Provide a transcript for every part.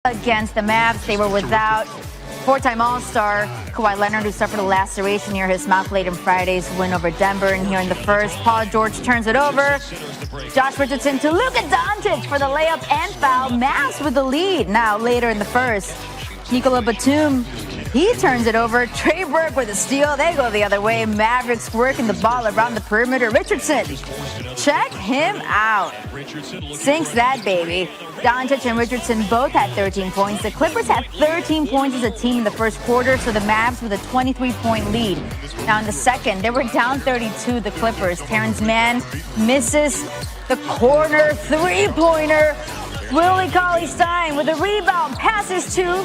against the Mavs. They were without four-time All-Star Kawhi Leonard, who suffered a laceration near his mouth late in Friday's win over Denver. And here in the first, Paul George turns it over. Josh Richardson to Luka Doncic for the layup and foul. Mavs with the lead. Now, later in the first, Nikola Batum, he turns it over. Trey Burke with a steal. They go the other way. Mavericks working the ball around the perimeter. Richardson, check him out. Sinks that baby. Doncic and Richardson both had 13 points. The Clippers had 13 points as a team in the first quarter, so the Mavs with a 23-point lead. Now in the second, they were down 32, the Clippers. Terrence Mann misses the corner three-pointer. Willie Cauley-Stein with a rebound, passes to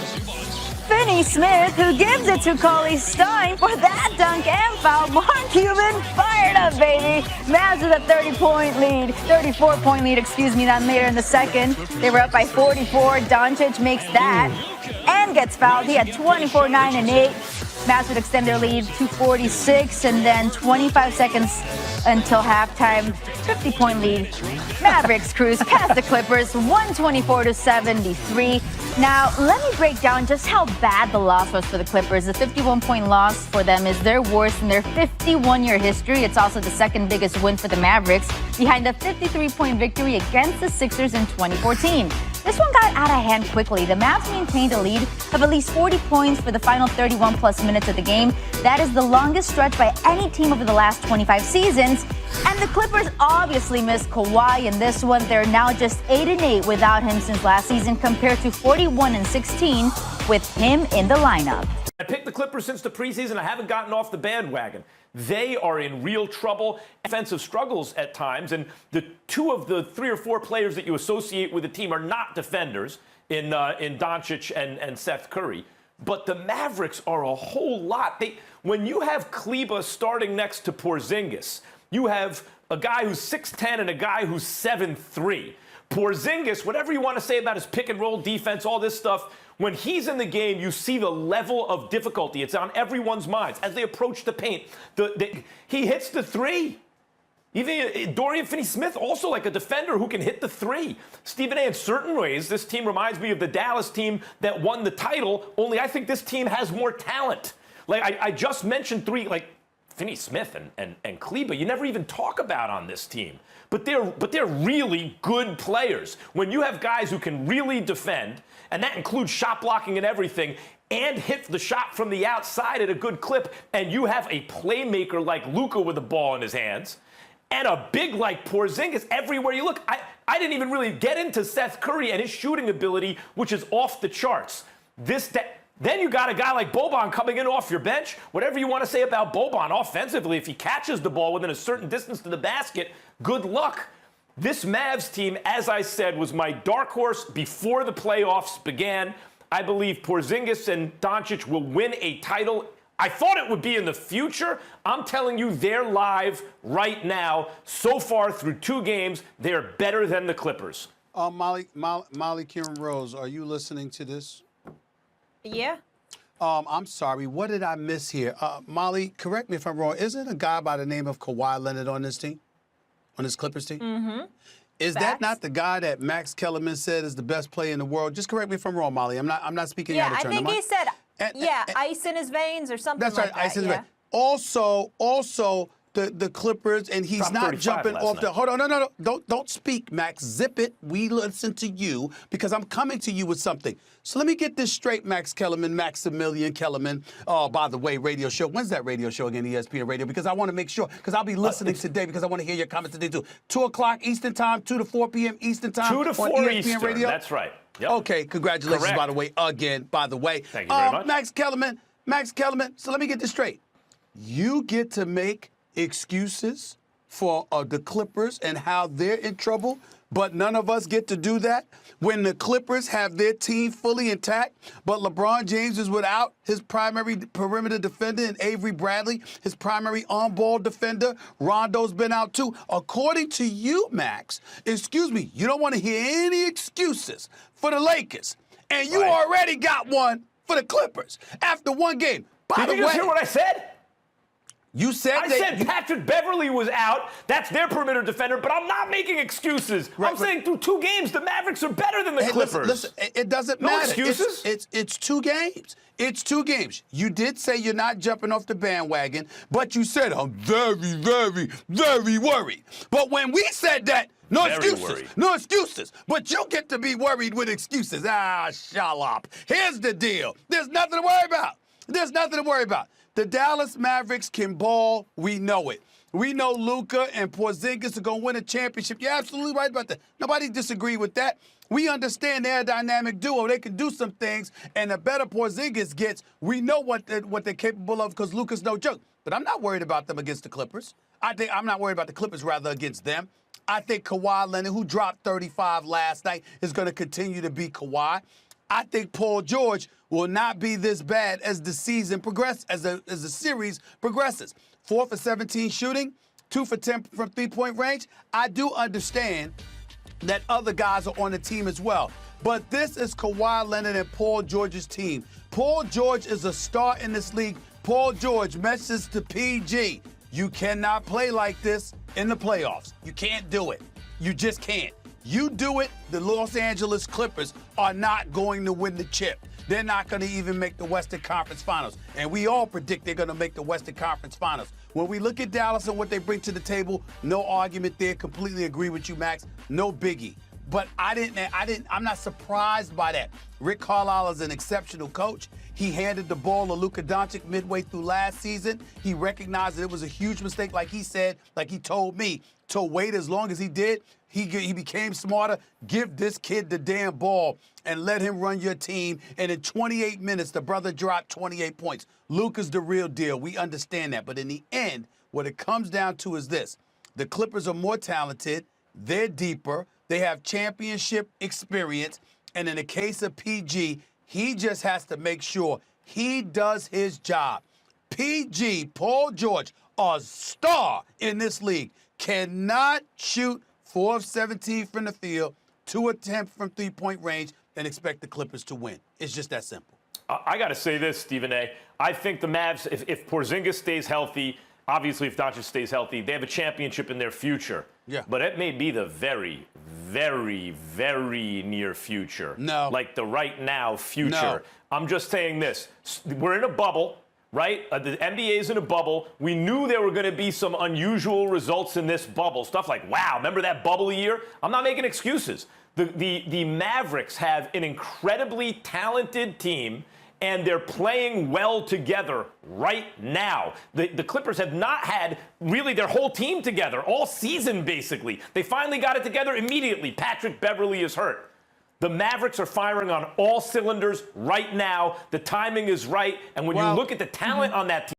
Finney Smith, who gives it to Cauley-Stein for that dunk and foul. Mark Cuban fired up, baby. Mavs with a 34-point lead, Then later in the second, they were up by 44. Doncic makes that and gets fouled. He had 24, 9, and 8. Mavs would extend their lead to 46, and then 25 seconds until halftime. 50-point lead. Mavericks cruise past the Clippers, 124-73. Now, let me break down just how bad the loss was for the Clippers. The 51-point loss for them is their worst in their 51-year history. It's also the second biggest win for the Mavericks, behind the 53-point victory against the Sixers in 2014. This one got out of hand quickly. The Mavs maintained a lead of at least 40 points for the final 31-plus minutes of the game. That is the longest stretch by any team over the last 25 seasons. And the Clippers obviously missed Kawhi in this one. They're now just 8-8 without him since last season, compared to 41-16 with him in the lineup. I picked the Clippers since the preseason. I haven't gotten off the bandwagon. They are in real trouble, offensive struggles at times, and the two of the three or four players that you associate with the team are not defenders in Doncic and Seth Curry. But the Mavericks are a whole lot. When you have Kleba starting next to Porzingis, you have a guy who's 6'10 and a guy who's 7'3. Porzingis, whatever you want to say about his pick and roll defense, all this stuff, when he's in the game, you see the level of difficulty. It's on everyone's minds as they approach the paint. He hits the three. Even Dorian Finney-Smith, also like a defender who can hit the three. Stephen A., in certain ways, this team reminds me of the Dallas team that won the title, only I think this team has more talent. Like I just mentioned three, like Finney-Smith and Kleba, you never even talk about on this team. But they're really good players. When you have guys who can really defend, and that includes shot blocking and everything, and hit the shot from the outside at a good clip, and you have a playmaker like Luka with the ball in his hands, and a big like Porzingis everywhere you look. I didn't even really get into Seth Curry and his shooting ability, which is off the charts. Then you got a guy like Boban coming in off your bench. Whatever you want to say about Boban offensively, if he catches the ball within a certain distance to the basket, good luck. This Mavs team, as I said, was my dark horse before the playoffs began. I believe Porzingis and Doncic will win a title. I thought it would be in the future. I'm telling you, they're live right now. So far through two games, they're better than the Clippers. Molly Kieran Rose, are you listening to this? Yeah. I'm sorry. What did I miss here? Molly, correct me if I'm wrong. Isn't a guy by the name of Kawhi Leonard on this team? On this Clippers team? Mm-hmm. Is that not the guy that Max Kellerman said is the best player in the world? Just correct me if I'm wrong, Molly. I'm not speaking out of turn. Yeah, I think he said, ice in his veins or something like that. That's right, ice in his veins. Also, the Clippers, and he's not jumping off the. Hold on, no. Don't speak, Max. Zip it. We listen to you because I'm coming to you with something. So let me get this straight, Maximilian Kellerman. Oh, by the way, radio show. When's that radio show again, ESPN Radio? Because I want to make sure, because I'll be listening today because I want to hear your comments today too. 2 o'clock Eastern Time, 2 to 4 p.m. Eastern Time. 2 to 4 on ESPN Eastern. Radio. That's right. Yep. Okay, congratulations, Correct. by the way, again, by the way. Thank you very much. Max Kellerman, so let me get this straight. You get to make excuses for the Clippers and how they're in trouble, but none of us get to do that when the Clippers have their team fully intact, but LeBron James is without his primary perimeter defender and Avery Bradley, his primary on-ball defender. Rondo's been out too. According to you, Max, you don't want to hear any excuses for the Lakers, and you already got one for the Clippers after one game. Did you just hear what I said? You said I said Patrick Beverly was out. That's their perimeter defender, but I'm not making excuses. I'm saying through 2 games, the Mavericks are better than the Clippers. Listen, it doesn't no matter. Excuses? It's 2 games. It's 2 games. You did say you're not jumping off the bandwagon, but you said, I'm very, very, very worried. But when we said that, no Very excuses. worried. No excuses. But you get to be worried with excuses. Shut up. Here's the deal. There's nothing to worry about. There's nothing to worry about. The Dallas Mavericks can ball. We know it. We know Luka and Porzingis are going to win a championship. You're absolutely right about that. Nobody disagreed with that. We understand they're a dynamic duo. They can do some things, and the better Porzingis gets, we know what they're capable of because Luka's no joke. But I'm not worried about them against the Clippers. I'm not worried about the Clippers, rather, against them. I think Kawhi Leonard, who dropped 35 last night, is going to continue to be Kawhi. I think Paul George will not be this bad as the season progresses, as the series progresses. 4 for 17 shooting, 2 for 10 from three-point range. I do understand that other guys are on the team as well. But this is Kawhi Leonard and Paul George's team. Paul George is a star in this league. Paul George message to PG. You cannot play like this in the playoffs. You can't do it. You just can't. You do it, the Los Angeles Clippers are not going to win the chip. They're not going to even make the Western Conference Finals. And we all predict they're going to make the Western Conference Finals. When we look at Dallas and what they bring to the table, no argument there. Completely agree with you, Max. No biggie. But I'm not surprised by that. Rick Carlisle is an exceptional coach. He handed the ball to Luka Doncic midway through last season. He recognized that it was a huge mistake, like he said, like he told me, to wait as long as he did. He became smarter. Give this kid the damn ball and let him run your team. And in 28 minutes, the brother dropped 28 points. Luka's the real deal. We understand that. But in the end, what it comes down to is this. The Clippers are more talented. They're deeper. They have championship experience. And in the case of PG, he just has to make sure he does his job. PG, Paul George, a star in this league, cannot shoot 4 of 17 from the field, 2 attempts from three-point range, and expect the Clippers to win. It's just that simple. I got to say this, Stephen A. I think the Mavs, if Porzingis stays healthy, obviously if Doncic stays healthy, they have a championship in their future. Yeah. But it may be the very, very, very near future. No. Like the right now future. No. I'm just saying this. We're in a bubble. Right? The NBA is in a bubble. We knew there were going to be some unusual results in this bubble. Stuff like, wow, remember that bubble year? I'm not making excuses. The Mavericks have an incredibly talented team, and they're playing well together right now. The Clippers have not had really their whole team together all season, basically. They finally got it together immediately. Patrick Beverly is hurt. The Mavericks are firing on all cylinders right now. The timing is right. And when you look at the talent on that team,